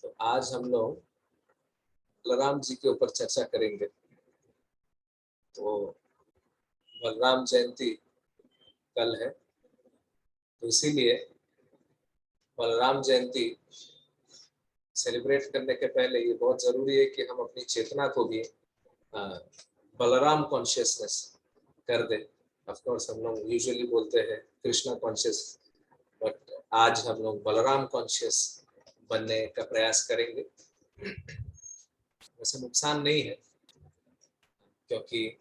तो आज हम लोग बलराम जी के ऊपर चर्चा करेंगे। तो बलराम जयंती कल है, तो इसीलिए बलराम जयंती सेलिब्रेट करने के पहले ये बहुत जरूरी है कि हम अपनी चेतना को भी बलराम कॉन्शियसनेस कर दे। ऑफ कोर्स हम लोग यूजुअली बोलते हैं कृष्णा कॉन्शियस, बट आज हम लोग बलराम कॉन्शियस बनने का प्रयास करेंगे। वैसे नुकसान नहीं है, क्योंकि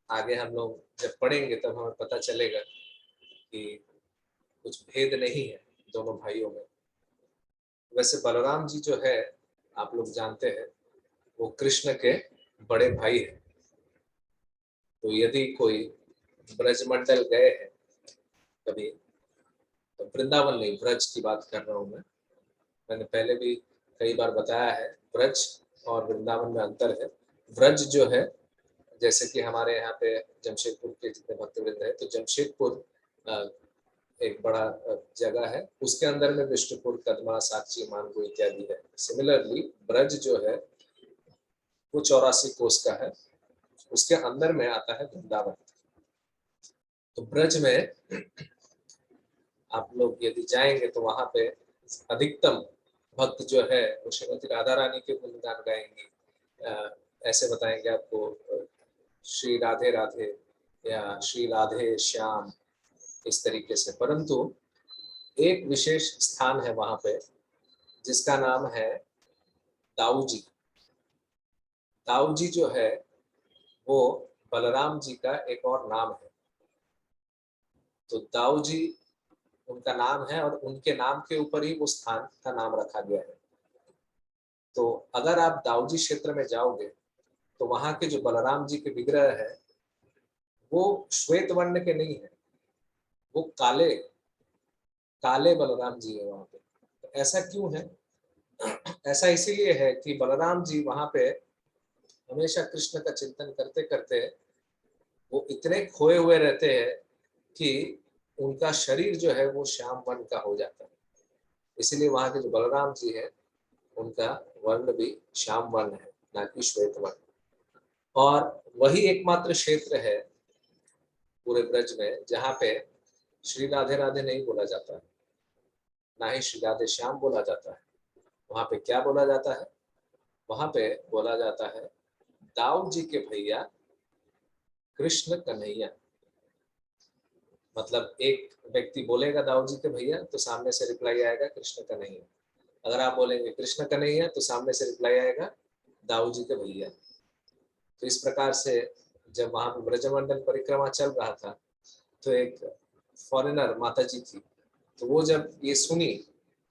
आगे हम लोग जब पढ़ेंगे तब हमें पता चलेगा कि कुछ भेद नहीं है दोनों भाइयों में। वैसे बलराम जी जो है, आप लोग जानते हैं, वो कृष्ण के बड़े भाई हैं। तो यदि कोई ब्रजमंडल गए हैं कभी, तो वृंदावन नहीं, ब्रज की बात कर रहा हूँ मैंने पहले भी कई बार बताया है, ब्रज और वृंदावन में अंतर है। ब्रज जो है, जैसे कि हमारे यहाँ पे जमशेदपुर के जितने भक्तवृंद है, तो जमशेदपुर एक बड़ा जगह है, उसके अंदर में विष्णुपुर, कदमा, साक्षी, मानगो इत्यादि है। सिमिलरली ब्रज जो है वो 84 कोस का है, उसके अंदर में आता है वृंदावन। तो ब्रज में आप लोग यदि जाएंगे तो वहां पे अधिकतम भक्त जो है वो श्रीमती राधा रानी के गुणगान गाएंगे, ऐसे बताएंगे आपको श्री राधे राधे या श्री राधे श्याम, इस तरीके से। परंतु एक विशेष स्थान है वहां पे जिसका नाम है दाऊ जी। दाऊ जी जो है वो बलराम जी का एक और नाम है। तो दाऊ जी उनका नाम है और उनके नाम के ऊपर ही वो स्थान का नाम रखा गया है। तो अगर आप दाऊ जी क्षेत्र में जाओगे तो वहां के जो बलराम जी के विग्रह है वो श्वेत वर्ण के नहीं है, वो काले काले बलराम जी है वहां पे। तो ऐसा क्यों है? ऐसा इसीलिए है कि बलराम जी वहां पे हमेशा कृष्ण का चिंतन करते करते वो इतने खोए हुए रहते हैं कि उनका शरीर जो है वो श्याम वर्ण का हो जाता है। इसीलिए वहां के जो बलराम जी है उनका वर्ण भी श्याम वर्ण है, ना कि श्वेत वर्ण। और वही एकमात्र क्षेत्र है पूरे ब्रज में जहाँ पे श्री राधे राधे नहीं बोला जाता है, ना ही श्री राधे श्याम बोला जाता है। वहां पे क्या बोला जाता है? वहां पे बोला जाता है दाऊ जी के भैया कृष्ण कन्हैया। मतलब एक व्यक्ति बोलेगा दाऊ जी के भैया तो सामने से रिप्लाई आएगा कृष्ण कन्हैया। अगर आप बोलेंगे कृष्ण कन्हैया तो सामने से रिप्लाई आएगा दाऊ जी के भैया। तो इस प्रकार से जब वहां पर ब्रजमंडल परिक्रमा चल रहा था तो एक फॉरेनर माता जी थी, तो वो जब ये सुनी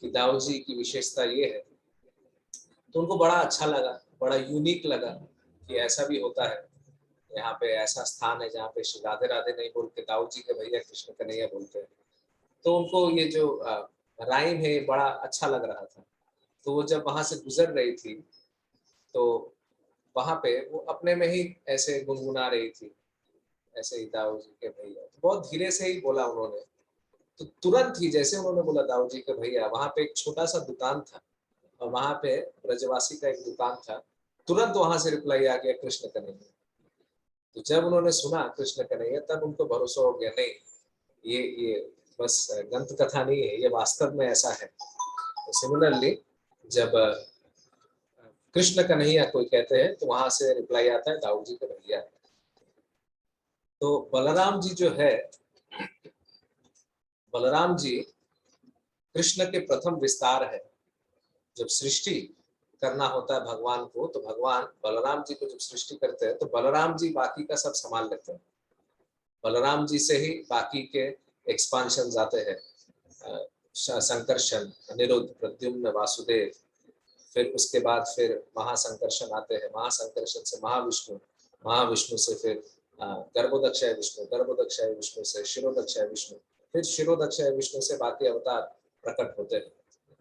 कि दाऊ जी की विशेषता ये है तो उनको बड़ा अच्छा लगा, बड़ा यूनिक लगा कि ऐसा भी होता है। यहाँ पे ऐसा स्थान है जहाँ पे श्री राधे राधे नहीं बोलते, दाऊ जी के भैया कृष्ण कन्हैया बोलते हैं। तो उनको ये जो राइम है बड़ा अच्छा लग रहा था। तो वो जब वहां से गुजर रही थी तो वहां पे वो अपने में ही ऐसे गुनगुना रही थी, ऐसे ही दाऊ जी के भैया। तो बहुत धीरे से ही बोला उन्होंने। तो तुरंत ही जैसे उन्होंने बोला दाऊ जी के भैया, वहां पे एक छोटा सा दुकान था और वहां पे ब्रजवासी का एक दुकान था, तुरंत वहां से रिप्लाई आ गया कृष्ण कन्हैया। तो जब उन्होंने सुना कृष्ण कन्हैया तब उनको भरोसा हो गया, नहीं ये बस ग्रंथ कथा नहीं है, ये वास्तव में ऐसा है। तो सिमिलरली जब कृष्ण कन्हैया कोई कहते हैं तो वहां से रिप्लाई आता है दाऊ जी के भैया। तो बलराम जी जो है, बलराम जी कृष्ण के प्रथम विस्तार है। जब सृष्टि करना होता है भगवान को, तो भगवान बलराम जी को जब सृष्टि करते हैं तो बलराम जी बाकी का सब संभाल लेते हैं। बलराम जी से ही बाकी के एक्सपांशन आते हैं, संकर्षण, अनिरुद्ध, प्रद्युम्न, वासुदेव। फिर उसके बाद फिर महासंकर्षण आते हैं, महासंकर्षण से महाविष्णु, महाविष्णु से फिर गर्भोदक्षय विष्णु, गर्भोदक्षय विष्णु से शिरोदक्षय विष्णु, फिर शिरोदक्षय विष्णु से बाकी अवतार प्रकट होते हैं।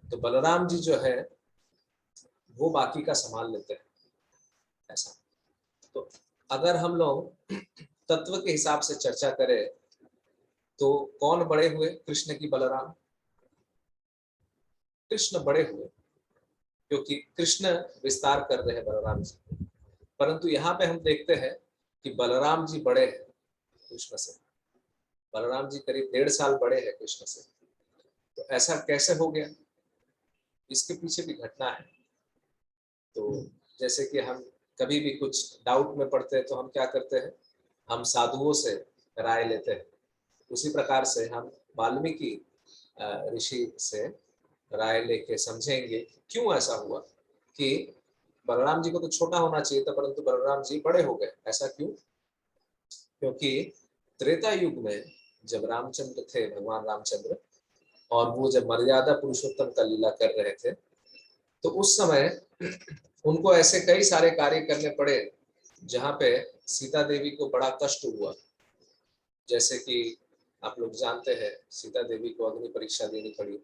तो बलराम जी जो है वो बाकी का संभाल लेते हैं, ऐसा। तो अगर हम लोग तत्व के हिसाब से चर्चा करें तो कौन बड़े हुए कृष्ण की बलराम? कृष्ण बड़े हुए, क्योंकि कृष्ण विस्तार कर रहे हैं बलराम जी। परंतु यहाँ पे हम देखते हैं कि बलराम जी बड़े हैं कृष्ण से। बलराम जी करीब 1.5 साल बड़े हैं कृष्ण से। तो ऐसा कैसे हो गया, इसके पीछे भी घटना है। तो जैसे कि हम कभी भी कुछ डाउट में पड़ते हैं तो हम क्या करते हैं, हम साधुओं से राय लेते हैं। उसी प्रकार से हम वाल्मीकि ऋषि से राय लेके समझेंगे क्यों ऐसा हुआ कि बलराम जी को तो छोटा होना चाहिए था परंतु बलराम जी बड़े हो गए। ऐसा क्यों? क्योंकि त्रेता युग में जब रामचंद्र थे, भगवान रामचंद्र, और वो जब मर्यादा पुरुषोत्तम का लीला कर रहे थे तो उस समय उनको ऐसे कई सारे कार्य करने पड़े जहाँ पे सीता देवी को बड़ा कष्ट हुआ। जैसे कि आप लोग जानते हैं सीता देवी को अग्नि परीक्षा देनी पड़ी,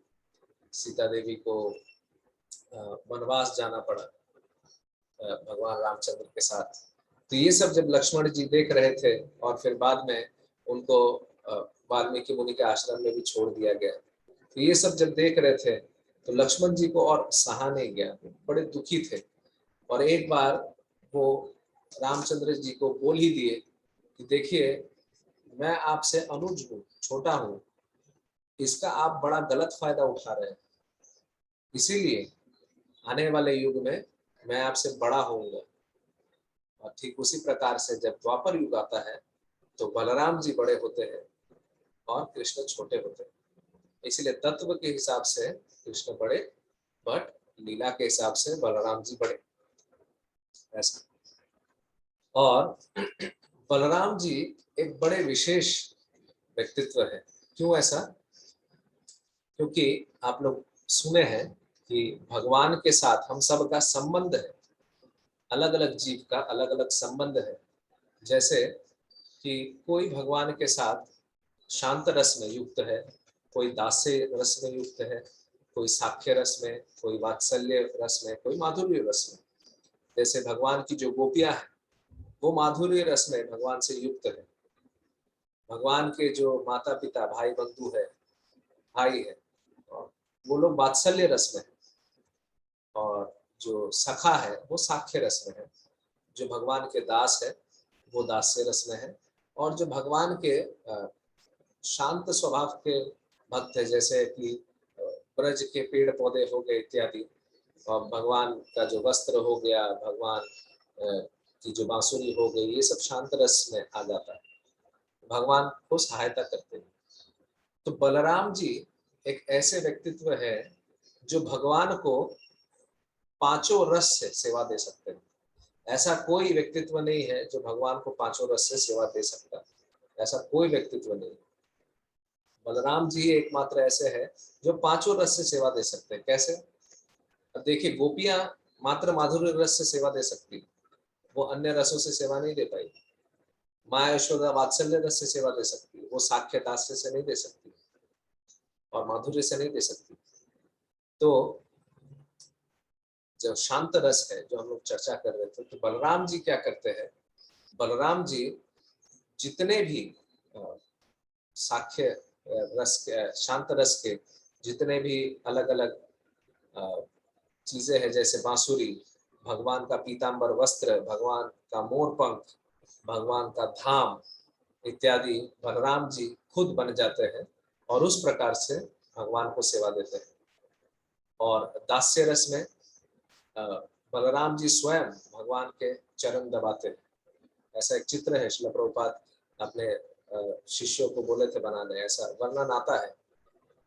सीता देवी को वनवास जाना पड़ा भगवान रामचंद्र के साथ। तो ये सब जब लक्ष्मण जी देख रहे थे और फिर बाद में उनको वाल्मीकि मुनि के आश्रम में भी छोड़ दिया गया, तो ये सब जब देख रहे थे तो लक्ष्मण जी को और सहा नहीं गया, बड़े दुखी थे। और एक बार वो रामचंद्र जी को बोल ही दिए कि देखिए मैं आपसे अनुज हूँ, छोटा हूँ, इसका आप बड़ा गलत फायदा उठा रहे हैं, इसीलिए आने वाले युग में मैं आपसे बड़ा होऊंगा। और ठीक उसी प्रकार से जब द्वापर युग आता है तो बलराम जी बड़े होते हैं और कृष्ण छोटे होते हैं। इसलिए तत्व के हिसाब से कृष्ण बड़े, बट लीला के हिसाब से बलराम जी बड़े, ऐसा। और बलराम जी एक बड़े विशेष व्यक्तित्व है। क्यों ऐसा? क्योंकि आप लोग सुने हैं कि भगवान के साथ हम सब का संबंध है, अलग अलग जीव का अलग अलग संबंध है। जैसे कि कोई भगवान के साथ शांत रस में युक्त है, कोई दास्य रस में युक्त है, कोई साख्य रस में, कोई वात्सल्य रस में, कोई माधुर्य रस में। जैसे भगवान की जो गोपियां हैं वो माधुर्य रस में भगवान से युक्त है। भगवान के जो माता पिता भाई बंधु है, भाई है, और वो लोग वात्सल्य रस में है। और जो सखा है वो साख्य रस में है। जो भगवान के दास है वो दास्य रस में है। और जो भगवान के शांत स्वभाव के भक्त है, जैसे कि ब्रज के पेड़ पौधे हो गए इत्यादि, और भगवान का जो वस्त्र हो गया, भगवान की जो बांसुरी हो गई, ये सब शांत रस में आ जाता है, भगवान को सहायता करते हैं। तो बलराम जी एक ऐसे व्यक्तित्व है जो भगवान को पांचों रस से सेवा दे सकते हैं। ऐसा कोई व्यक्तित्व नहीं है जो भगवान को पांचों रस से सेवा दे सकता, ऐसा कोई व्यक्तित्व नहीं। बलराम जी एकमात्र ऐसे है जो पांचों रस से सेवा दे सकते हैं। कैसे? अब देखिए, गोपियां मात्र माधुर्य रस से सेवा दे सकती, वो अन्य रसों से सेवा नहीं दे पाई। माँ यशोदा वात्सल्य रस से सेवा दे सकती, वो साख्य दास्य से नहीं दे सकती और माधुर्य से नहीं दे सकती। तो जो शांत रस है जो हम लोग चर्चा कर रहे थे, तो बलराम जी क्या करते हैं, बलराम जी जितने भी साख्य रस के, शांत रस के जितने भी अलग अलग चीजें हैं, जैसे बांसुरी, भगवान का पीतांबर वस्त्र, भगवान का मोर पंख, भगवान का धाम इत्यादि, बलराम जी खुद बन जाते हैं और उस प्रकार से भगवान को सेवा देते हैं। और दास्य रस में बलराम जी स्वयं भगवान के चरण दबाते हैं। ऐसा एक चित्र है, श्रील प्रभुपाद अपने शिष्यों को बोले थे बनाने, ऐसा वर्णन आता है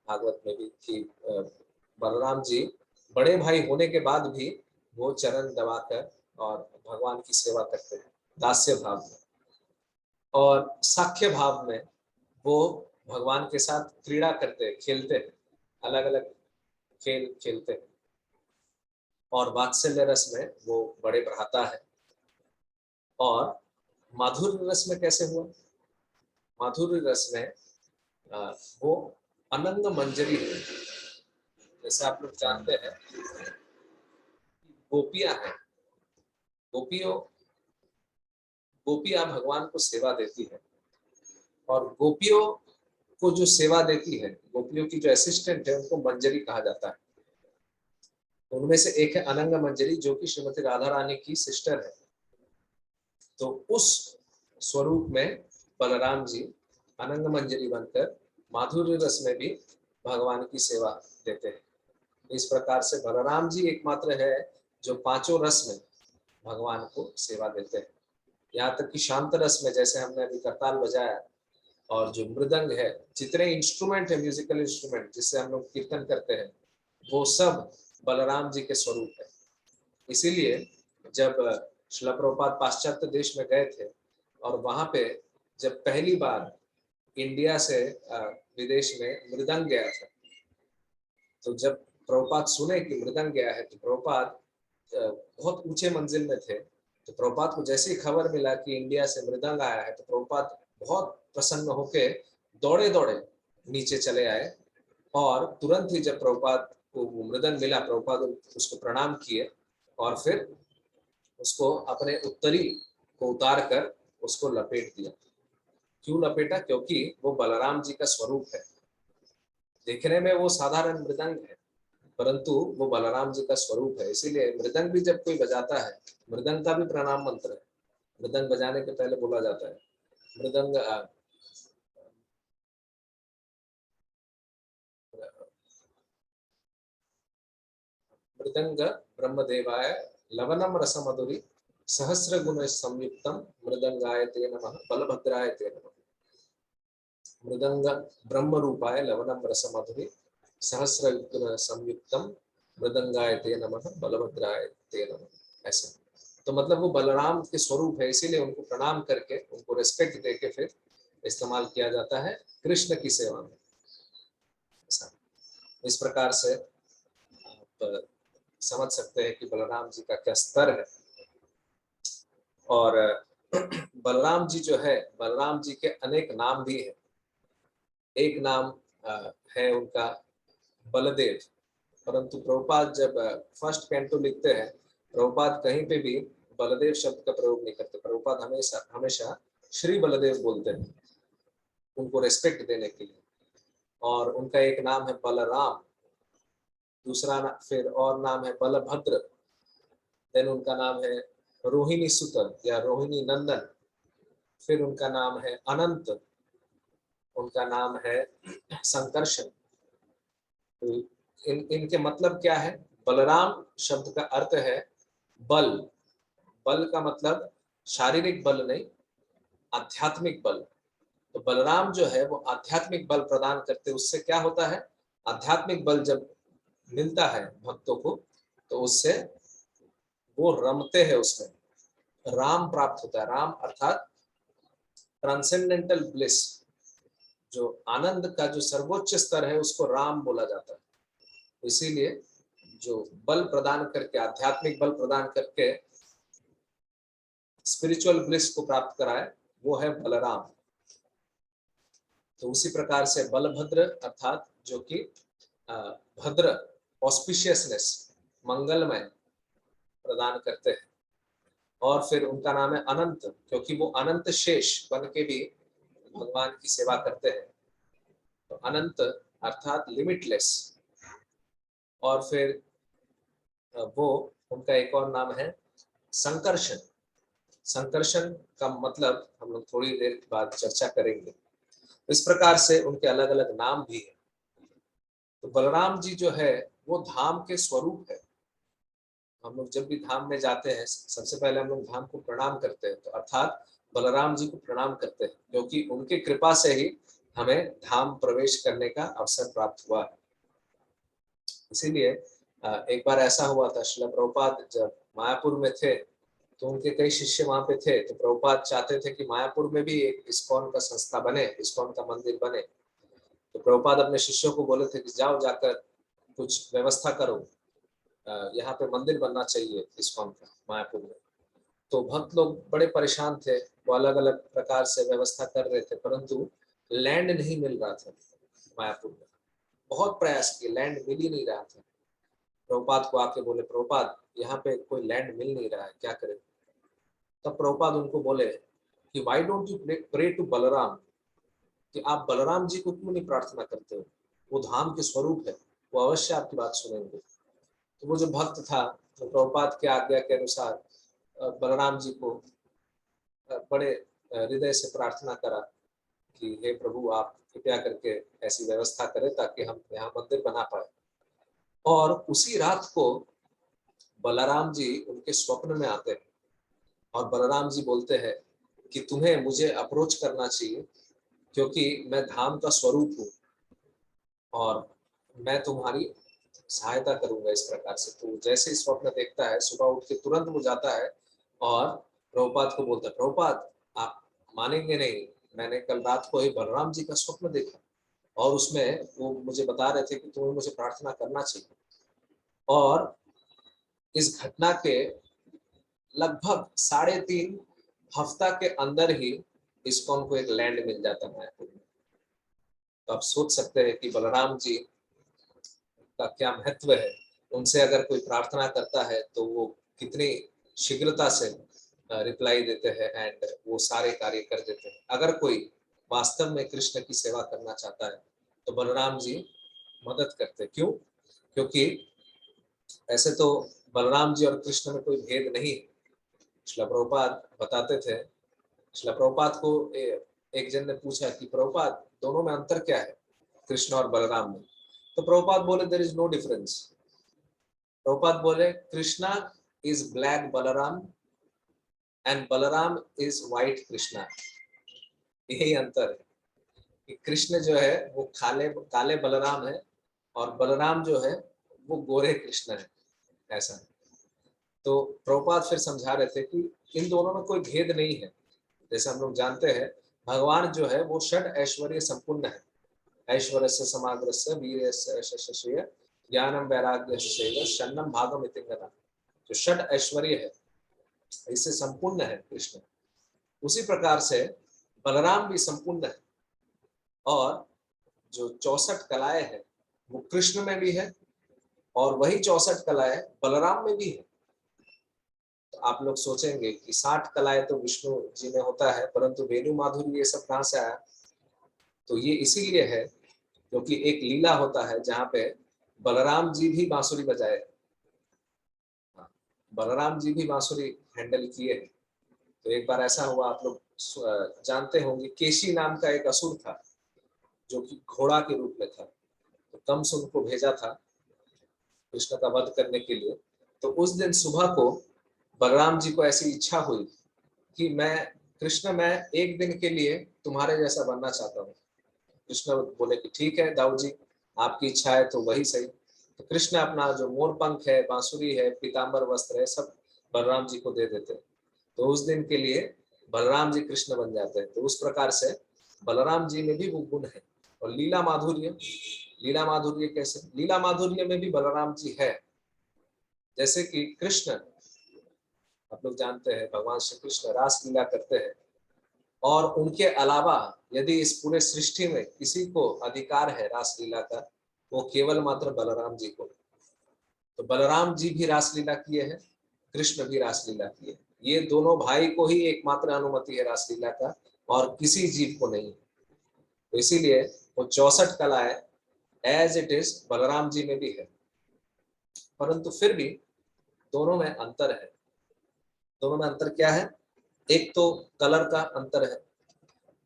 भागवत में भी कि बलराम जी बड़े भाई होने के बाद भी वो चरण दबाकर और भगवान की सेवा करते हैं दास्य भाव में। और साख्य भाव में वो भगवान के साथ क्रीड़ा करते हैं, खेलते हैं, अलग अलग खेल खेलते हैं। और वात्सल्य रस में वो बड़े भ्राता है। और माधुर्य रस में कैसे हुआ? माधुर्य रस में वो अनंग मंजरी है। जैसे आप लोग जानते हैं गोपियां हैं, गोपियों गोपियां भगवान को सेवा देती है, और गोपियों को जो सेवा देती है, गोपियों की जो असिस्टेंट है, उनको मंजरी कहा जाता है। उनमें से एक है अनंग मंजरी, जो कि श्रीमती राधा रानी की सिस्टर है। तो उस स्वरूप में बलराम जी अनंग मंजरी बनकर माधुर्य रस में भी भगवान की सेवा देते हैं। इस प्रकार से बलराम जी एकमात्र है जो पांचों रस में भगवान को सेवा देते हैं। यहाँ तक कि शांत रस में, जैसे हमने अभी करताल बजाया, और जो मृदंग है, जितने इंस्ट्रूमेंट है, म्यूजिकल इंस्ट्रूमेंट जिससे हम लोग कीर्तन करते हैं, वो सब बलराम जी के स्वरूप है। इसीलिए जब श्रील प्रभुपाद पाश्चात्य देश में गए थे और वहां पे जब पहली बार इंडिया से विदेश में मृदंग गया था, तो जब प्रभुपाद सुने कि मृदंग गया है, तो प्रभुपाद बहुत ऊंचे मंजिल में थे। तो प्रभुपाद को जैसे ही खबर मिला कि इंडिया से मृदंग आया है, तो प्रभुपाद बहुत प्रसन्न होके दौड़े दौड़े नीचे चले आए, और तुरंत ही जब प्रभुपाद को वो मृदंग मिला, प्रभुपाद उसको प्रणाम किए और फिर उसको अपने उत्तरी को उतार कर उसको लपेट दिया। क्यों लपेटा? क्योंकि वो बलराम जी का स्वरूप है। देखने में वो साधारण मृदंग है, परंतु वो बलराम जी का स्वरूप है। इसीलिए मृदंग भी जब कोई बजाता है, मृदंग का भी प्रणाम मंत्र है। मृदंग बजाने के पहले बोला जाता है मृदंग मृदंग ब्रह्मदेवाय लवनम रसमधुरी सहस्र गुण संयुक्तम मृदंगाय ते नमः बलभद्राय ते नमः। मृदंग ब्रह्म रूपाय लवनम रसमधुरी सहस्र गुण संयुक्तम मृदंगाय ते नमः बलभद्राय ते नमः। ऐसे तो मतलब वो बलराम के स्वरूप है, इसीलिए उनको प्रणाम करके, उनको रिस्पेक्ट देके फिर इस्तेमाल किया जाता है कृष्ण की सेवा में। इस प्रकार से आप समझ सकते हैं कि बलराम जी का क्या स्तर है। और बलराम जी जो है, बलराम जी के अनेक नाम भी है। एक नाम है उनका बलदेव, परंतु प्रभुपाद जब फर्स्ट कैंटो लिखते हैं, प्रभुपाद कहीं पे भी बलदेव शब्द का प्रयोग नहीं करते। प्रभुपाद हमेशा हमेशा श्री बलदेव बोलते हैं, उनको रेस्पेक्ट देने के लिए। और उनका एक नाम है बलराम, दूसरा फिर और नाम है बलभद्र, देन उनका नाम है रोहिणी सुतन या रोहिणी नंदन, फिर उनका नाम है अनंत, उनका नाम है संकर्षण। तो इनके मतलब क्या है? बलराम शब्द का अर्थ है बल। बल का मतलब शारीरिक बल नहीं, आध्यात्मिक बल। तो बलराम जो है वो आध्यात्मिक बल प्रदान करते। उससे क्या होता है? आध्यात्मिक बल जब मिलता है भक्तों को, तो उससे वो रमते हैं, उसमें राम प्राप्त होता है। राम अर्थात ट्रांसेंडेंटल ब्लिस, जो आनंद का जो सर्वोच्च स्तर है, उसको राम बोला जाता है। इसीलिए जो बल प्रदान करके, आध्यात्मिक बल प्रदान करके स्पिरिचुअल ब्लिस को प्राप्त कराए, वो है बलराम। तो उसी प्रकार से बलभद्र अर्थात जो कि भद्र, ऑस्पिशियसनेस, मंगलमय प्रदान करते हैं। और फिर उनका नाम है अनंत, क्योंकि वो अनंत शेष बन के भी भगवान की सेवा करते हैं। तो अनंत अर्थात लिमिटलेस। और फिर वो उनका एक और नाम है संकर्षण। संकर्षण का मतलब हम लोग थोड़ी देर बाद चर्चा करेंगे। इस प्रकार से उनके अलग अलग नाम भी है। तो बलराम जी जो है वो धाम के स्वरूप है। हम लोग जब भी धाम में जाते हैं, सबसे पहले हम लोग धाम को प्रणाम करते हैं, तो अर्थात बलराम जी को प्रणाम करते हैं, क्योंकि उनकी कृपा से ही हमें धाम प्रवेश करने का अवसर प्राप्त हुआ है। इसीलिए एक बार ऐसा हुआ था, श्रील प्रभुपाद जब मायापुर में थे, तो उनके कई शिष्य वहां पे थे। तो प्रभुपाद चाहते थे कि मायापुर में भी एक इस्कॉन का संस्था बने, इस्कॉन का मंदिर बने। तो प्रभुपाद अपने शिष्यों को बोले थे कि जाओ, जाकर कुछ व्यवस्था करो, यहाँ पे मंदिर बनना चाहिए इस्कॉन का मायापुर में। तो भक्त लोग बड़े परेशान थे, वो अलग अलग प्रकार से व्यवस्था कर रहे थे, परंतु लैंड नहीं मिल रहा था मायापुर में। बहुत प्रयास किए, लैंड मिल ही नहीं रहा था। प्रभुपाद को आके बोले, प्रभुपाद यहाँ पे कोई लैंड मिल नहीं रहा है, क्या करें? तब प्रभुपाद उनको बोले कि why don't you pray to Balaram, कि आप बलराम जी को क्यों नहीं प्रार्थना करते हो? वो धाम के स्वरूप है, वो अवश्य आपकी बात सुनेंगे। तो वो जो भक्त था तो प्रभुपाद के आज्ञा के अनुसार बलराम जी को बड़े हृदय से प्रार्थना करा कि हे प्रभु, आप कृपया करके ऐसी व्यवस्था करें ताकि हम यहाँ मंदिर बना पाए। और उसी रात को बलराम जी उनके स्वप्न में आते हैं और बलराम जी बोलते हैं कि तुम्हें मुझे अप्रोच करना चाहिए, क्योंकि मैं धाम का स्वरूप हूँ और मैं तुम्हारी सहायता करूंगा इस प्रकार से। तो जैसे ही स्वप्न देखता है, सुबह उठ के तुरंत वो जाता है और प्रभुपाद को बोलता है, प्रभुपाद आप मानेंगे नहीं, मैंने कल रात को ही बलराम जी का स्वप्न देखा और उसमें वो मुझे बता रहे थे कि तुम्हें मुझे प्रार्थना करना चाहिए। और इस घटना के लगभग 3.5 हफ्ता के अंदर ही इस्कॉन को एक लैंड मिल जाता है। तो आप सोच सकते हैं कि बलराम जी का क्या महत्व है। उनसे अगर कोई प्रार्थना करता है तो वो कितनी शीघ्रता से रिप्लाई देते हैं एंड वो सारे कार्य कर देते हैं। अगर कोई वास्तव में कृष्ण की सेवा करना चाहता है तो बलराम जी मदद करते। क्यों? क्योंकि ऐसे तो बलराम जी और कृष्ण में कोई भेद नहीं है। श्रील प्रभुपाद बताते थे, श्रील प्रभुपाद को एक जन ने पूछा कि प्रभुपाद दोनों में अंतर क्या है, कृष्ण और बलराम में? तो प्रभुपाद बोले there is no difference. Prabhupada बोले Krishna is black Balaram and Balaram is white Krishna. यही अंतर है कि कृष्ण जो है वो काले काले बलराम है और बलराम जो है वो गोरे कृष्ण है। ऐसा है। तो प्रभुपाद फिर समझा रहे थे कि इन दोनों में कोई भेद नहीं है। जैसे हम लोग जानते हैं भगवान जो है वो षड ऐश्वर्य संपूर्ण है। ऐश्वर्य से समाग्र से वीर से ज्ञानम वैराग्य से शन्नम भागम इतिंगना। जो षड ऐश्वर्य है इससे संपूर्ण है कृष्ण। उसी प्रकार से बलराम भी संपूर्ण है और जो 64 कलाएं हैं वो कृष्ण में भी है और वही 64 कलाएं बलराम में भी है। तो आप लोग सोचेंगे कि 60 कलाएं तो विष्णु जी में होता है, परंतु वेणु माधुरी ये सब कहाँ से आया? तो ये इसीलिए है क्योंकि एक लीला होता है जहाँ पे बलराम जी भी बांसुरी बजाए। बलराम जी भी बांसुरी हैंडल किए हैं। तो एक बार ऐसा हुआ, आप लोग जानते होंगे, केशी नाम का एक असुर था जो कि घोड़ा के रूप में था। तो कंस उनको भेजा था कृष्ण का वध करने के लिए। तो उस दिन सुबह को बलराम जी को ऐसी इच्छा हुई कि मैं एक दिन के लिए तुम्हारे जैसा बनना चाहता हूँ। कृष्ण बोले कि ठीक है दाऊ जी, आपकी इच्छा है तो वही सही। तो कृष्ण अपना जो मोर पंख है, बांसुरी है, पीताम्बर वस्त्र है, सब बलराम जी को दे देते। तो उस दिन के लिए बलराम जी कृष्ण बन जाते हैं। तो उस प्रकार से बलराम जी में भी वो गुण है। और लीला माधुर्य, लीला माधुर्य कैसे? लीला माधुर्य में भी बलराम जी है। जैसे कि कृष्ण, आप लोग जानते हैं भगवान श्री कृष्ण रास लीला करते हैं और उनके अलावा यदि इस पूरे सृष्टि में किसी को अधिकार है रास लीला का, वो केवल मात्र बलराम जी को। तो बलराम जी भी रास लीला किए हैं, कृष्ण भी रास लीला किए। ये दोनों भाई को ही एकमात्र अनुमति है रास लीला का और किसी जीव को नहीं। तो इसीलिए वो 64 कलाएं as it is Balram ji में भी है, परंतु फिर भी दोनों में अंतर है। दोनों में अंतर क्या है? एक तो कलर का अंतर है,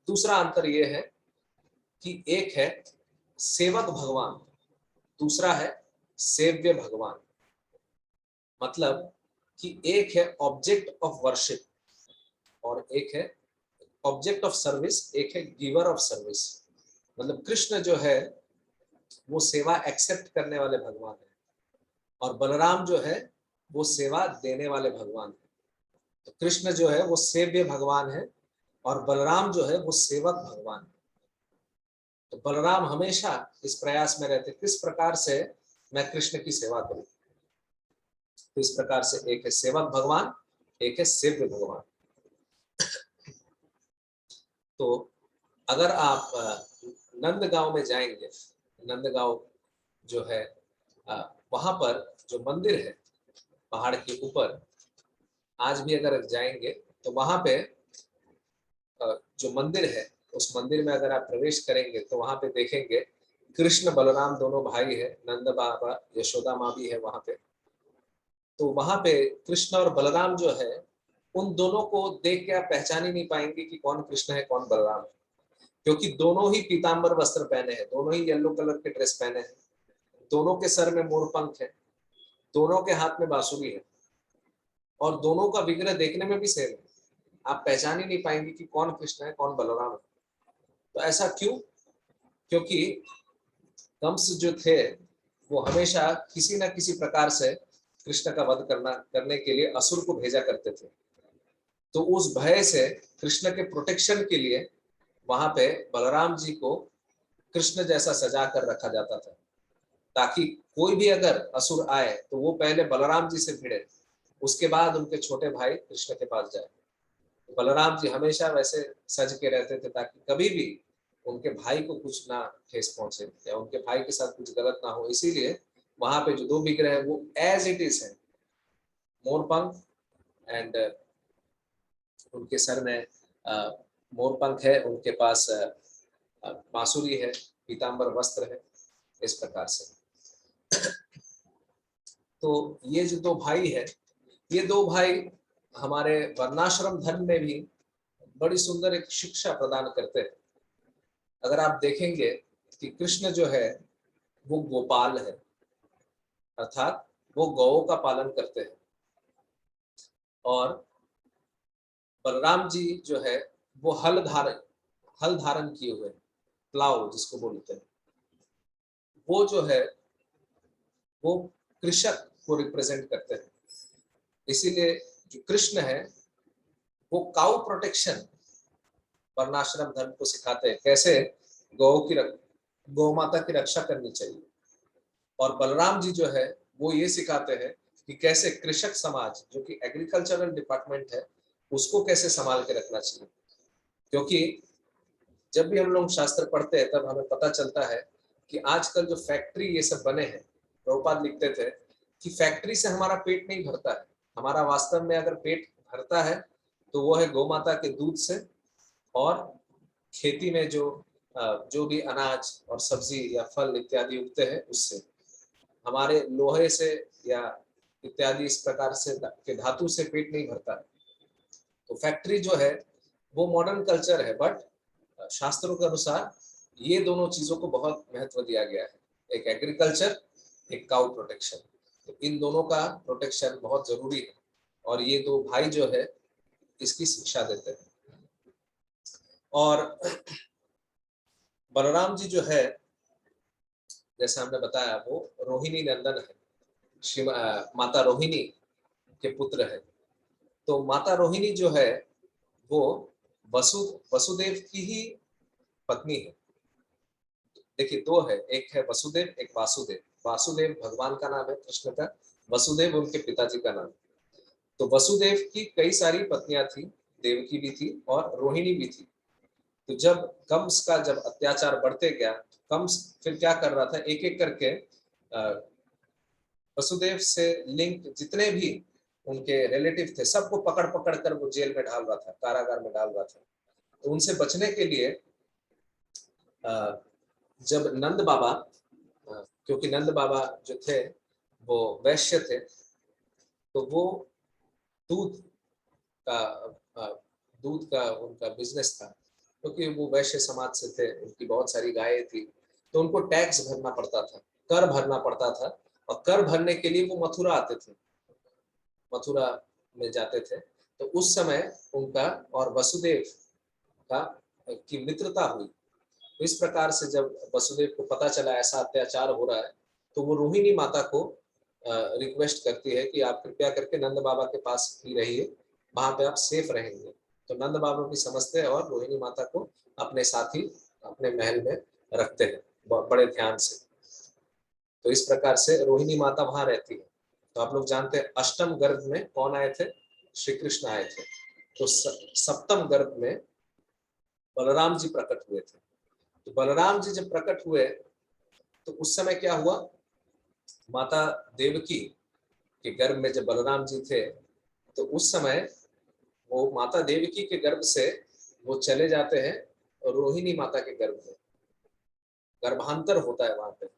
दूसरा अंतर यह है कि एक है सेवक भगवान, दूसरा है सेव्य भगवान। मतलब कि एक है ऑब्जेक्ट ऑफ वर्शिप और एक है ऑब्जेक्ट ऑफ सर्विस, एक है गिवर ऑफ सर्विस। मतलब कृष्ण जो है वो सेवा एक्सेप्ट करने वाले भगवान है और बलराम जो है वो सेवा देने वाले भगवान है। तो कृष्ण जो है वो सेव्य भगवान है और बलराम जो है वो सेवक भगवान है। तो बलराम हमेशा इस प्रयास में रहते किस प्रकार से मैं कृष्ण की सेवा करूं। तो इस प्रकार से एक है सेवक भगवान, एक है सेव्य भगवान। तो अगर आप नंदगांव में जाएंगे, नंदगांव जो है वहां पर जो मंदिर है पहाड़ के ऊपर, आज भी अगर जाएंगे तो वहां पे जो मंदिर है उस मंदिर में अगर आप प्रवेश करेंगे तो वहां पे देखेंगे कृष्ण बलराम दोनों भाई है, नंद बाबा यशोदा माँ भी है वहां पे। तो वहां पे कृष्ण और बलराम जो है, उन दोनों को देख के आप पहचान ही नहीं पाएंगे कि कौन कृष्ण है कौन बलराम है, क्योंकि दोनों ही पीतांबर वस्त्र पहने हैं, दोनों ही येलो कलर के ड्रेस पहने हैं, दोनों के सर में मोर पंख है, दोनों के हाथ में बांसुरी है, और दोनों का विग्रह देखने में भी सेम है। आप पहचान ही नहीं पाएंगे कि कौन कृष्ण है कौन बलराम है। तो ऐसा क्यों? क्योंकि कंस जो थे वो हमेशा किसी न किसी प्रकार से कृष्ण का वध करने के लिए असुर को भेजा करते थे। तो उस भय से कृष्ण के प्रोटेक्शन के लिए वहां पे बलराम जी को कृष्ण जैसा सजा कर रखा जाता था, ताकि कोई भी अगर असुर आए तो वो पहले बलराम जी से भिड़े, उसके बाद उनके छोटे भाई कृष्ण के पास जाए। बलराम जी हमेशा वैसे सज के रहते थे ताकि कभी भी उनके भाई को कुछ ना ठेस पहुंचे या उनके भाई के साथ कुछ गलत ना हो। इसीलिए वहां पे जो दो विग्रह है वो एज इट इज है, मोरपंख एंड उनके सर में मोरपंख है, उनके पास बांसुरी है, पीतांबर वस्त्र है, इस प्रकार से। तो ये जो दो भाई है, ये दो भाई हमारे वर्णाश्रम धर्म में भी बड़ी सुंदर एक शिक्षा प्रदान करते हैं। अगर आप देखेंगे कि कृष्ण जो है वो गोपाल है, अर्थात वो गौओं का पालन करते हैं, और बलराम जी जो है वो हल धारण किए हुए, प्लाव जिसको बोलते हैं, वो जो है वो कृषक को रिप्रेजेंट करते हैं। इसीलिए जो कृष्ण है वो काउ प्रोटेक्शन वर्णाश्रम धर्म को सिखाते हैं, कैसे गौ माता की रक्षा करनी चाहिए। और बलराम जी जो है वो ये सिखाते हैं कि कैसे कृषक समाज जो कि एग्रीकल्चरल डिपार्टमेंट है उसको कैसे संभाल के रखना चाहिए। क्योंकि जब भी हम लोग शास्त्र पढ़ते हैं तब हमें पता चलता है कि आजकल जो फैक्ट्री ये सब बने हैं, प्रभुपाद लिखते थे कि फैक्ट्री से हमारा पेट नहीं भरता है, हमारा वास्तव में अगर पेट भरता है तो वो है गौ माता के दूध से, और खेती में जो भी अनाज और सब्जी या फल इत्यादि उगते हैं उससे। हमारे लोहे से या इत्यादि इस प्रकार से के धातु से पेट नहीं भरता है। तो फैक्ट्री जो है वो मॉडर्न कल्चर है, बट शास्त्रों के अनुसार ये दोनों चीजों को बहुत महत्व दिया गया है, एक एग्रीकल्चर, एक काउ प्रोटेक्शन। तो इन दोनों का प्रोटेक्शन बहुत जरूरी है, और ये दो भाई जो है इसकी शिक्षा देते हैं। और बलराम जी जो है जैसे हमने बताया वो रोहिणी नंदन है, माता रोहिणी के पुत्र है। तो माता रोहिणी जो है वो वसुदेव की ही पत्नी है। देखिए दो है, एक है वसुदेव एक वासुदेव। वासुदेव भगवान का नाम है कृष्ण का, वसुदेव उनके पिताजी का नाम। तो वसुदेव की कई सारी पत्नियां थी, देवकी भी थी और रोहिणी भी थी। तो जब कंस का जब अत्याचार बढ़ते गया, कंस फिर क्या कर रहा था, एक एक करके वसुदेव से लिंक जितने भी उनके रिलेटिव थे सबको पकड़ पकड़ कर वो जेल में डाल रहा था, कारागार में डाल रहा था। तो उनसे बचने के लिए जब नंद बाबा, क्योंकि नंद बाबा जो थे वो वैश्य थे, तो वो दूध का दूध का उनका बिजनेस था, क्योंकि वो वैश्य समाज से थे, उनकी बहुत सारी गायें थी, तो उनको टैक्स भरना पड़ता था, कर भरना पड़ता था। और कर भरने के लिए वो मथुरा आते थे, मथुरा में जाते थे। तो उस समय उनका और वसुदेव का की मित्रता हुई। तो इस प्रकार से जब वसुदेव को पता चला ऐसा अत्याचार हो रहा है, तो वो रोहिणी माता को रिक्वेस्ट करती है कि आप कृपया करके नंद बाबा के पास ही रहिए, वहां पे आप सेफ रहेंगे। तो नंद बाबा भी समझते हैं और रोहिणी माता को अपने साथ ही अपने महल में रखते हैं बड़े ध्यान से। तो इस प्रकार से रोहिणी माता वहां रहती है। तो आप लोग जानते हैं अष्टम गर्भ में कौन आए थे, श्री कृष्ण आए थे। तो सप्तम गर्भ में बलराम जी प्रकट हुए थे। तो बलराम जी जब प्रकट हुए तो उस समय क्या हुआ, माता देवकी के गर्भ में जब बलराम जी थे तो उस समय वो माता देवकी के गर्भ से वो चले जाते हैं रोहिणी माता के गर्भ में, गर्भांतर होता है वहां पे।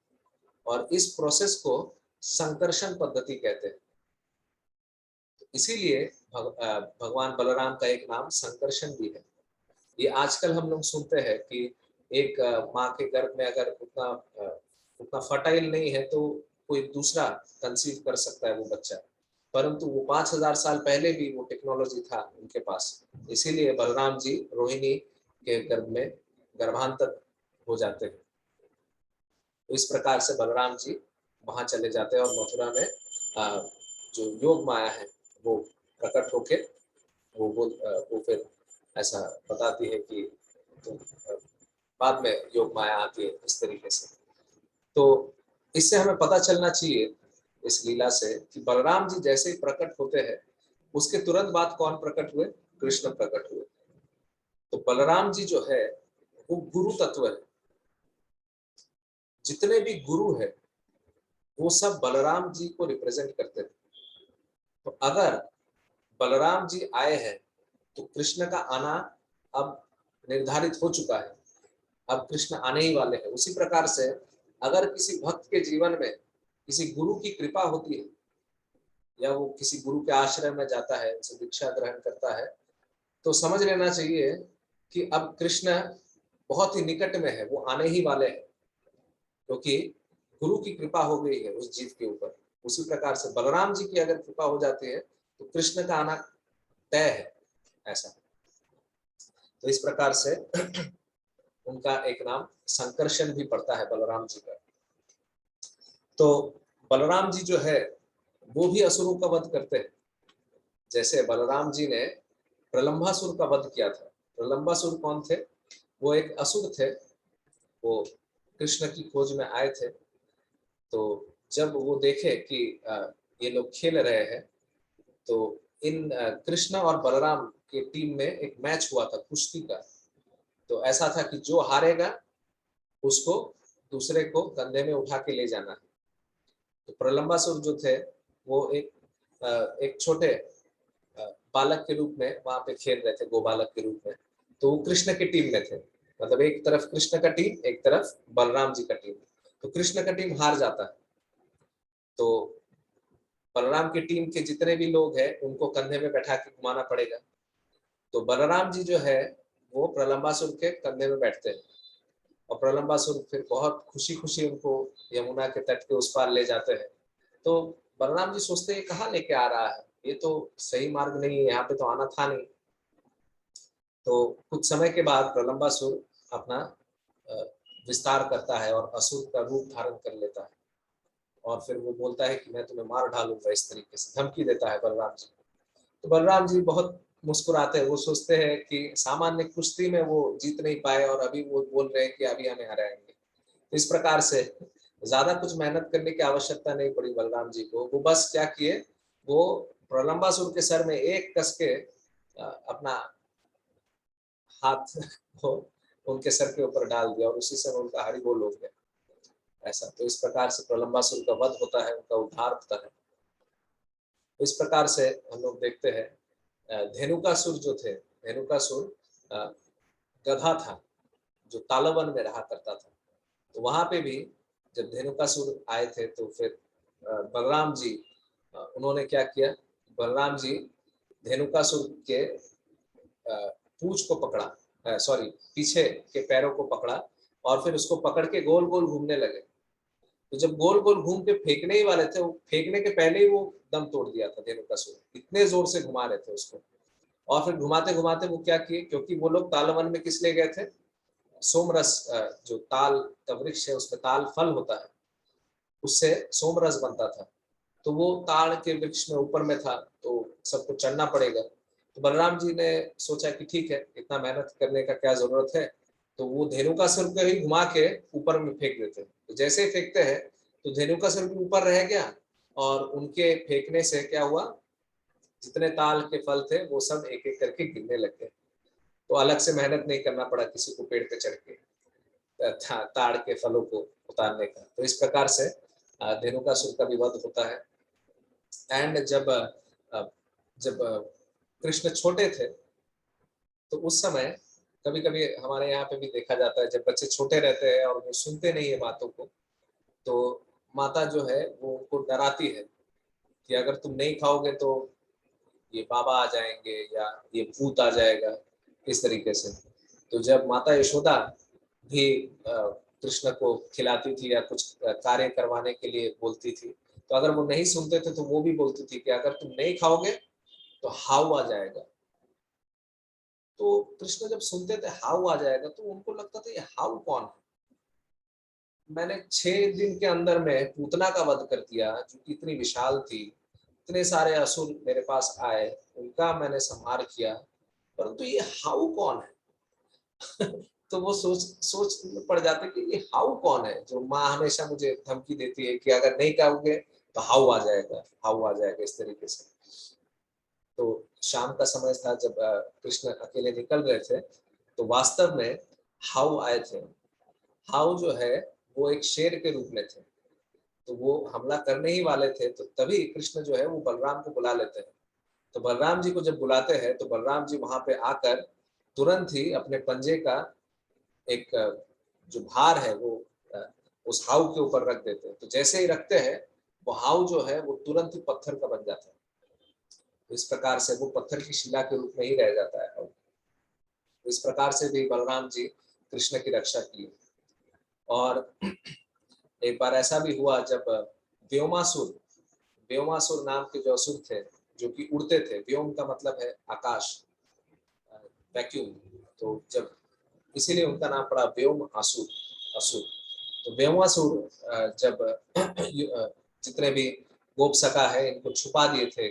और इस प्रोसेस को संकर्षण पद्धति कहते हैं। इसीलिए भगवान बलराम का एक नाम संकर्षण भी है। ये आजकल हम लोग सुनते हैं कि एक माँ के गर्भ में अगर उतना फर्टाइल नहीं है तो कोई दूसरा कंसीव कर सकता है वो बच्चा, परंतु वो 5000 साल पहले भी वो टेक्नोलॉजी था उनके पास। इसीलिए बलराम जी रोहिणी के गर्भ में गर्भांतर हो जाते हैं। तो इस प्रकार से बलराम जी वहां चले जाते हैं और मथुरा में जो योग माया है वो प्रकट होके वो फिर ऐसा बताती है कि तो बाद में योग माया आती है इस तरीके से। तो इससे हमें पता चलना चाहिए इस लीला से कि बलराम जी जैसे ही प्रकट होते हैं उसके तुरंत बाद कौन प्रकट हुए? कृष्ण प्रकट हुए। तो बलराम जी जो है वो गुरु तत्व है। जितने भी गुरु है वो सब बलराम जी को रिप्रेजेंट करते हैं। तो अगर बलराम जी आए हैं तो कृष्ण का आना अब निर्धारित हो चुका है। अब कृष्ण आने ही वाले हैं। उसी प्रकार से अगर किसी भक्त के जीवन में किसी गुरु की कृपा होती है या वो किसी गुरु के आश्रय में जाता है, उनसे दीक्षा ग्रहण करता है, तो समझ लेना चाहिए कि अब कृष्ण बहुत ही निकट में है, वो आने ही वाले हैं, क्योंकि गुरु की कृपा हो गई है उस जीव के ऊपर। उसी प्रकार से बलराम जी की अगर कृपा हो जाती है तो कृष्ण का आना तय है। ऐसा तो इस प्रकार से उनका एक नाम संकर्षण भी पड़ता है बलराम जी का। तो बलराम जी जो है वो भी असुरों का वध करते हैं। जैसे बलराम जी ने प्रलंबासुर का वध किया था। प्रलंबासुर कौन थे? वो एक असुर थे। वो कृष्ण की खोज में आए थे। तो जब वो देखे कि ये लोग खेल रहे हैं, तो इन कृष्ण और बलराम की टीम में एक मैच हुआ था कुश्ती का। तो ऐसा था कि जो हारेगा उसको दूसरे को कंधे में उठा के ले जाना है। तो प्रलंबासुर जो थे वो एक छोटे बालक के रूप में वहां पे खेल रहे थे, गोबालक के रूप में। तो वो कृष्ण की टीम में थे। मतलब एक तरफ कृष्ण का टीम, एक तरफ बलराम जी का टीम। तो कृष्ण का टीम हार जाता है। तो बलराम की टीम के जितने भी लोग हैं उनको कंधे में बैठा के घुमाना पड़ेगा। तो बलराम जी जो है वो प्रलंबासुर के कंधे में बैठते हैं और प्रलंबासुर फिर बहुत खुशी खुशी उनको यमुना के तट के उस पार ले जाते हैं। तो बलराम जी सोचते हैं कहाँ लेके आ रहा है, ये तो सही मार्ग नहीं है, यहाँ पे तो आना था नहीं। तो कुछ समय के बाद प्रलंबासुर अपना विस्तार करता है और असुर का रूप धारण कर लेता है और फिर वो बोलता है कि मैं तुम्हें मार डालूंगा। इस तरीके से धमकी देता है बलराम जी। तो बलराम जी बहुत मुस्कुराते हैं। वो सोचते हैं कि सामान्य कुश्ती में वो जीत नहीं पाए और अभी वो बोल रहे हैं कि अभी हमें हराएंगे। तो इस प्रकार से ज्यादा कुछ मेहनत करने की आवश्यकता नहीं पड़ी बलराम जी को। वो बस क्या किए, वो प्रलंबासुर के सर में एक कस के अपना हाथ को उनके सर के ऊपर डाल दिया और उसी समय उनका हरि बोल हो गया। ऐसा तो इस प्रकार से प्रलंबासुर का वध होता है, उनका उद्धार होता है। तो इस प्रकार से हम लोग देखते हैं धेनुकासुर जो थे, धेनुकासुर गधा था जो तालाबन में रहा करता था। तो वहां पे भी जब धेनुकासुर आए थे तो फिर बलराम जी उन्होंने क्या किया, बलराम जी धेनुकासुर के पूंछ को पकड़ा, सॉरी पीछे के पैरों को पकड़ा और फिर उसको पकड़ के गोल गोल घूमने लगे। तो जब गोल गोल घूम के फेंकने ही वाले थे, वो फेंकने के पहले ही वो दम तोड़ दिया था धेनुकासुर, इतने जोर से घुमा रहे थे उसको। और फिर घुमाते घुमाते वो क्या किए, क्योंकि वो लोग तालवन में किस लिए गए थे, सोमरस, जो ताल का वृक्ष है उसमें ताल फल होता है, उससे सोमरस बनता था। तो वो ताड़ के वृक्ष में ऊपर में था तो सबको चढ़ना पड़ेगा। तो बलराम जी ने सोचा कि ठीक है, इतना मेहनत करने का क्या जरूरत है। तो वो धेनुकासुर को ही घुमा के ऊपर में फेंक देते हैं। तो जैसे ही फेंकते हैं तो धेनुकासुर भी ऊपर रह गया और उनके फेंकने से क्या हुआ, जितने ताल के फल थे वो सब एक एक करके गिरने लग गए। तो अलग से मेहनत नहीं करना पड़ा किसी को पेड़ पे चढ़ के ताड़ के फलों को उतारने का। तो इस प्रकार से धेनुकासुर का भी वध होता है। एंड जब कृष्ण छोटे थे तो उस समय कभी कभी हमारे यहाँ पे भी देखा जाता है, जब बच्चे छोटे रहते हैं और वो सुनते नहीं है बातों को, तो माता जो है वो उनको डराती है कि अगर तुम नहीं खाओगे तो ये बाबा आ जाएंगे या ये भूत आ जाएगा, इस तरीके से। तो जब माता यशोदा भी कृष्ण को खिलाती थी या कुछ कार्य करवाने के लिए बोलती थी, तो अगर वो नहीं सुनते थे तो वो भी बोलती थी कि अगर तुम नहीं खाओगे तो हाउ आ जाएगा। तो कृष्ण जब सुनते थे हाउ आ जाएगा तो उनको लगता था ये हाउ कौन है। मैंने 6 दिन के अंदर में पूतना का वध कर दिया जो कि इतनी विशाल थी, इतने सारे असुर मेरे पास आए, उनका मैंने संहार किया, परंतु ये हाउ कौन है। तो वो सोच सोच में पड़ जाते कि ये हाउ कौन है जो माँ हमेशा मुझे धमकी देती है कि अगर नहीं खाओगे तो हाउ आ जाएगा, हाउ आ जाएगा, इस तरीके से। तो शाम का समय था जब कृष्ण अकेले निकल रहे थे, तो वास्तव में हाउ आए थे। हाउ जो है वो एक शेर के रूप में थे, तो वो हमला करने ही वाले थे, तो तभी कृष्ण जो है वो बलराम को बुला लेते हैं। तो बलराम जी को जब बुलाते हैं तो बलराम जी वहां पे आकर तुरंत ही अपने पंजे का एक जो भार है वो अ, उस हाउ के ऊपर रख देते हैं। तो जैसे ही रखते हैं वो हाउ जो है वो तुरंत ही पत्थर का बन जाता है। तो इस प्रकार से वो पत्थर की शिला के रूप में ही रह जाता है। तो इस प्रकार से भी बलराम जी कृष्ण की रक्षा की। और एक बार ऐसा भी हुआ जब व्योमासुर व्योमासुर नाम के जो असुर थे, जो कि उड़ते थे, व्योम का मतलब है आकाश, वैक्यूम। तो जब इसीलिए उनका नाम पड़ा व्योम असुर, असुर। तो व्योमासुर जब जितने भी गोप सखा है इनको छुपा दिए थे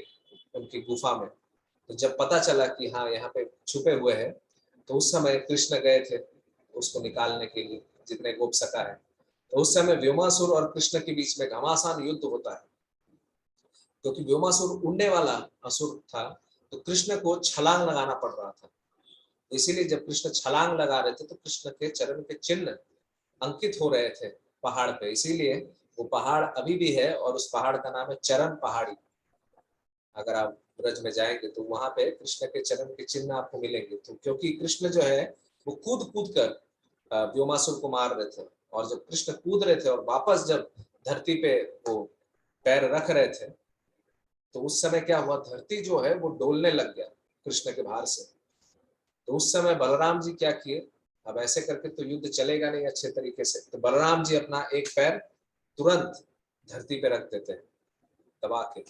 उनकी गुफा में। तो जब पता चला कि हाँ यहाँ पे छुपे हुए हैं, तो उस समय कृष्ण गए थे उसको निकालने के लिए, जितने गोप सखा है। तो उस समय व्योमासुर और कृष्ण के बीच में घमासान युद्ध होता है, क्योंकि व्योमासुर उड़ने वाला असुर था, तो कृष्ण को छलांग लगाना पड़ रहा था। इसीलिए जब कृष्ण छलांग लगा रहे थे तो कृष्ण के चरण के चिन्ह अंकित हो रहे थे पहाड़ पे, इसीलिए वो पहाड़ अभी भी है और उस पहाड़ का नाम है चरण पहाड़ी। अगर आप ब्रज में जाएंगे तो वहां पे कृष्ण के चरण के चिन्ह आपको मिलेंगे। तो क्योंकि कृष्ण जो है वो कूद कूद कर व्योमासुर को मार रहे थे, और जब कृष्ण कूद रहे थे और वापस जब धरती पे वो पैर रख रहे थे, तो उस समय क्या हुआ, धरती जो है वो डोलने लग गया कृष्ण के भार से। तो उस समय बलराम जी क्या किए, अब ऐसे करके तो युद्ध चलेगा नहीं अच्छे तरीके से, तो बलराम जी अपना एक पैर तुरंत धरती पे रख देते हैं दबा के,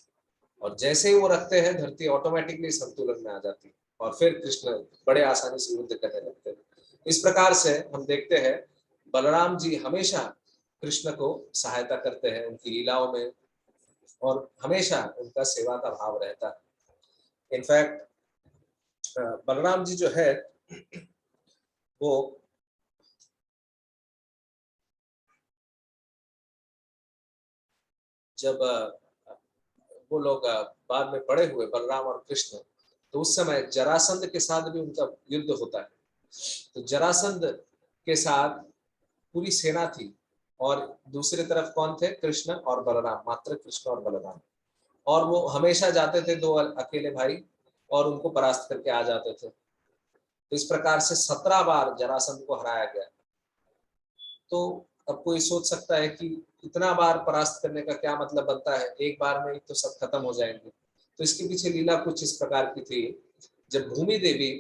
और जैसे ही वो रखते हैं धरती ऑटोमेटिकली संतुलन में आ जाती है, और फिर कृष्ण बड़े आसानी से युद्ध करने लगते हैं। इस प्रकार से हम देखते हैं बलराम जी हमेशा कृष्ण को सहायता करते हैं उनकी लीलाओं में, और हमेशा उनका सेवा का भाव रहता है। इनफैक्ट बलराम जी जो है वो जब वो लोग बाद में बड़े हुए बलराम और कृष्ण, तो उस समय जरासंध के साथ भी उनका युद्ध होता है। तो जरासंध के साथ पूरी सेना थी, और दूसरी तरफ कौन थे, कृष्ण और बलराम, मात्र कृष्ण और बलराम। और वो हमेशा जाते थे दो अकेले भाई और उनको परास्त करके आ जाते थे। तो इस प्रकार से 17 बार जरासंध को हराया गया। तो अब कोई सोच सकता है कि इतना बार परास्त करने का क्या मतलब बनता है, एक बार में ही तो सब खत्म हो जाएंगे। तो इसके पीछे लीला कुछ इस प्रकार की थी। जब भूमि देवी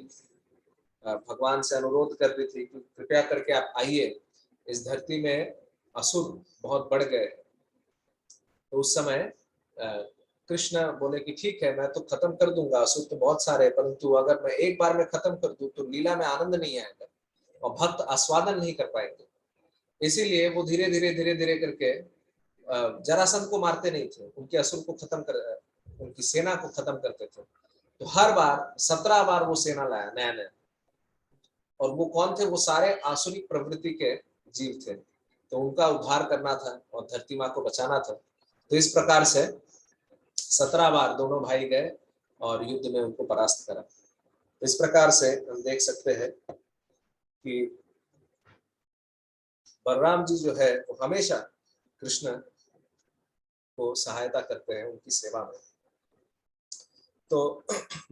भगवान से अनुरोध कर रही थी कि कृपया करके आप आइए, इस धरती में असुर बहुत बढ़ गए, तो उस समय कृष्ण बोले कि ठीक है मैं तो खत्म कर दूंगा, असुर तो बहुत सारे, परंतु अगर मैं एक बार में खत्म कर दूं तो लीला में आनंद नहीं आएगा और भक्त आस्वादन नहीं कर पाएंगे। इसीलिए वो धीरे धीरे करके जरासंध को मारते नहीं थे, उनके असुर को खत्म कर, उनकी सेना को खत्म करते थे। तो हर बार 17 बार वो सेना लाया नया नया, और वो कौन थे, वो सारे आसुरिक प्रवृत्ति के जीव थे, तो उनका उद्धार करना था और धरती माँ को बचाना था। तो इस प्रकार से 17 बार दोनों भाई गए और युद्ध में उनको परास्त करा। इस प्रकार से हम देख सकते हैं कि बलराम जी जो है वो हमेशा कृष्ण को सहायता करते हैं उनकी सेवा में। तो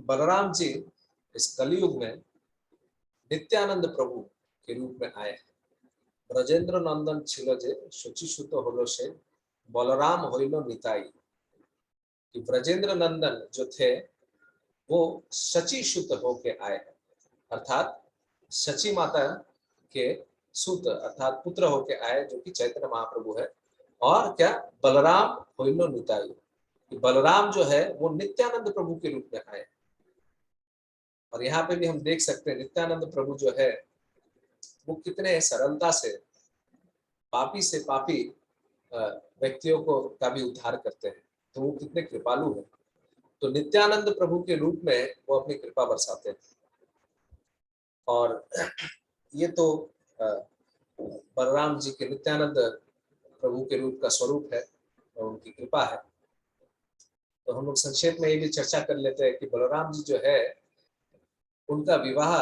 बलराम जी इस कलयुग में नित्यानंद प्रभु के रूप में आए। ब्रजेंद्र नंदन छिल जे शुचिसुत होलो से बलराम होइलो निताई। कि ब्रजेंद्र नंदन जो थे वो शची शुद्ध होके आए हैं, अर्थात शची माता के सूत अर्थात पुत्र होके आए, जो कि चैतन्य महाप्रभु है। और क्या, बलराम होइनो निताई, बलराम जो है वो नित्यानंद प्रभु के रूप में आए। और यहाँ पे भी हम देख सकते हैं नित्यानंद प्रभु जो है वो कितने सरलता से पापी व्यक्तियों को का भी उद्धार करते हैं, तो वो कितने कृपालु हैं। तो नित्यानंद प्रभु के रूप में वो अपनी कृपा बरसाते हैं। और ये तो बलराम जी के नित्यानंद प्रभु के रूप का स्वरूप है और उनकी कृपा है। तो हम लोग संक्षेप में ये भी चर्चा कर लेते हैं कि बलराम जी जो है उनका विवाह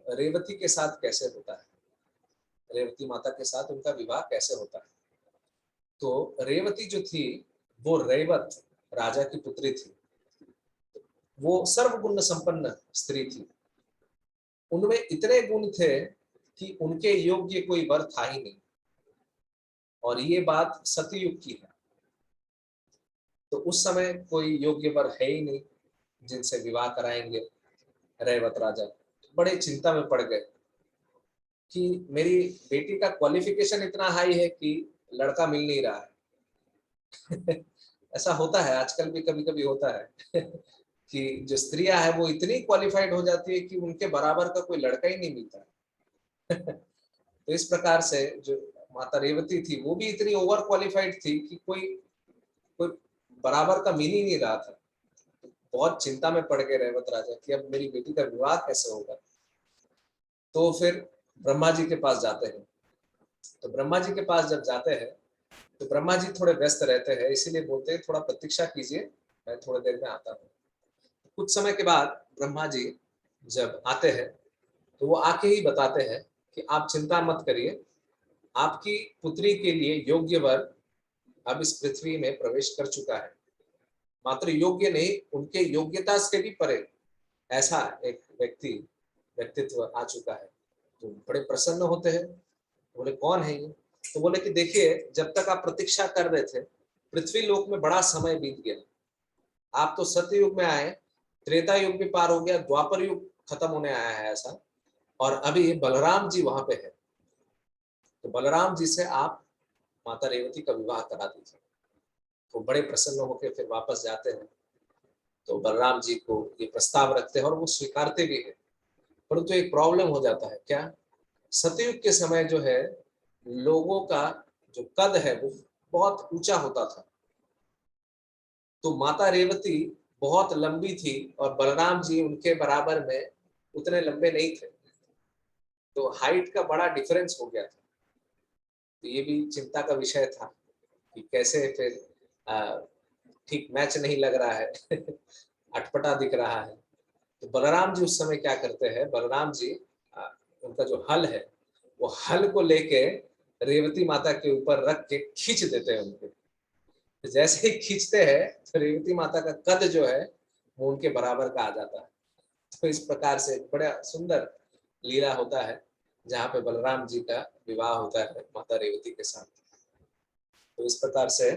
रेवती के साथ कैसे होता है, रेवती माता के साथ उनका विवाह कैसे होता है। तो रेवती जो थी वो रैवत राजा की पुत्री थी, वो सर्वगुण संपन्न स्त्री थी। उनमें इतने गुण थे कि उनके योग्य कोई वर था ही नहीं, और ये बात सतयुग की है। तो उस समय कोई योग्य वर है ही नहीं जिनसे विवाह कराएंगे। रैवत राजा बड़े चिंता में पड़ गए कि मेरी बेटी का क्वालिफिकेशन इतना हाई है कि लड़का मिल नहीं रहा है। ऐसा होता है आजकल भी, कभी कभी होता है कि जो स्त्रियां है वो इतनी क्वालिफाइड हो जाती है कि उनके बराबर का कोई लड़का ही नहीं मिलता है। तो इस प्रकार से जो माता रेवती थी वो भी इतनी ओवर क्वालिफाइड थी कि कोई कोई बराबर का मिल ही नहीं रहा था। बहुत चिंता में पड़ गए रेवत राजा कि अब मेरी बेटी का विवाह कैसे होगा। तो फिर ब्रह्मा जी के पास जाते हैं। तो ब्रह्मा जी के पास जब जाते हैं तो ब्रह्मा जी थोड़े व्यस्त रहते हैं, इसीलिए बोलते हैं थोड़ा प्रतीक्षा कीजिए, मैं थोड़ी देर में आता हूँ। कुछ समय के बाद ब्रह्मा जी जब आते हैं तो वो आके ही बताते हैं कि आप चिंता मत करिए, आपकी पुत्री के लिए योग्य वर अब इस पृथ्वी में प्रवेश कर चुका है। मात्र योग्य नहीं, उनके योग्यता से भी परे ऐसा एक व्यक्तित्व आ चुका है। तो बड़े प्रसन्न होते हैं। बोले कौन है ये? तो बोले कि देखिए, जब तक आप प्रतीक्षा कर रहे थे पृथ्वी लोक में बड़ा समय बीत गया। आप तो सत्य युग में आए, त्रेता युग भी पार हो गया, द्वापर युग खत्म होने आया है ऐसा, और अभी बलराम जी वहां पे है। तो बलराम जी से आप माता रेवती का विवाह करा दीजिए। तो बड़े प्रसन्न होकर फिर वापस जाते हैं। तो बलराम जी को ये प्रस्ताव रखते हैं और वो स्वीकारते भी है। परंतु एक प्रॉब्लम हो जाता है, क्या? सतयुग के समय जो है लोगों का जो कद है वो बहुत ऊंचा होता था। तो माता रेवती बहुत लंबी थी और बलराम जी उनके बराबर में उतने लंबे नहीं थे। तो हाइट का बड़ा डिफरेंस हो गया था। तो ये भी चिंता का विषय था कि कैसे फिर ठीक मैच नहीं लग रहा है। अटपटा दिख रहा है। तो बलराम जी उस समय क्या करते हैं, बलराम जी उनका जो हल है वो हल को लेके रेवती माता के ऊपर रख के खींच देते हैं उनको। तो जैसे ही खींचते हैं तो रेवती माता का कद जो है वो उनके बराबर का आ जाता है। तो इस प्रकार से बड़ा सुंदर लीला होता है जहाँ पे बलराम जी का विवाह होता है माता रेवती के साथ। तो इस प्रकार से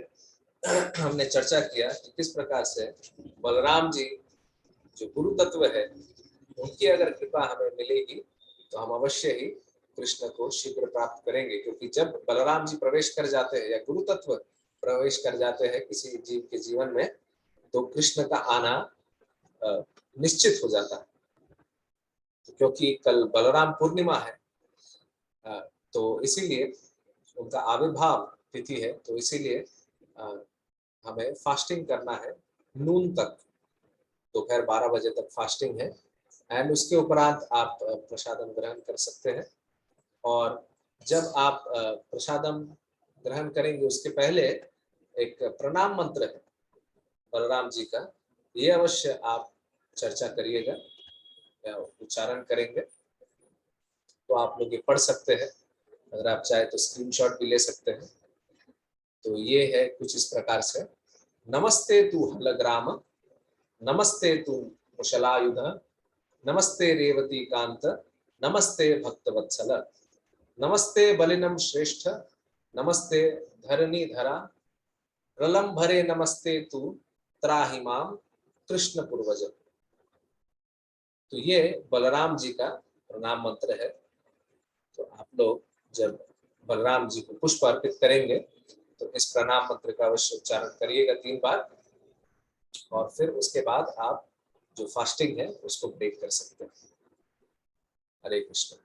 हमने चर्चा किया कि किस प्रकार से बलराम जी जो गुरु तत्व है उनकी अगर कृपा हमें मिलेगी तो हम अवश्य ही कृष्ण को शीघ्र प्राप्त करेंगे। क्योंकि जब बलराम जी प्रवेश कर जाते हैं या गुरु तत्व प्रवेश कर जाते हैं किसी जीव के जीवन में, तो कृष्ण का आना निश्चित हो जाता है। क्योंकि कल बलराम पूर्णिमा है, तो इसीलिए उनका आविर्भाव तिथि है, तो इसीलिए हमें फास्टिंग करना है नून तक, दोपहर 12 बजे तक फास्टिंग है। एंड उसके उपरांत आप प्रसादम ग्रहण कर सकते हैं। और जब आप प्रसादम ग्रहण करेंगे उसके पहले एक प्रणाम मंत्र है बलराम जी का, ये अवश्य आप चर्चा करिएगा या उच्चारण करेंगे। तो आप लोग ये पढ़ सकते हैं, अगर आप चाहे तो स्क्रीनशॉट भी ले सकते हैं। तो ये है कुछ इस प्रकार से, नमस्ते तू हलग्राम, नमस्ते तू मुशलायुध, नमस्ते रेवती कांत, नमस्ते भक्तवत्सल, नमस्ते बलिनम श्रेष्ठ, नमस्ते धरणी धरा, प्रलंभरे नमस्ते तू त्राहि माम कृष्ण पूर्वज। तो ये बलराम जी का प्रणाम मंत्र है। तो आप लोग जब बलराम जी को पुष्प अर्पित करेंगे तो इस प्रणाम मंत्र का अवश्य उच्चारण करिएगा 3 बार, और फिर उसके बाद आप जो फास्टिंग है उसको ब्रेक कर सकते हैं। हरे कृष्ण।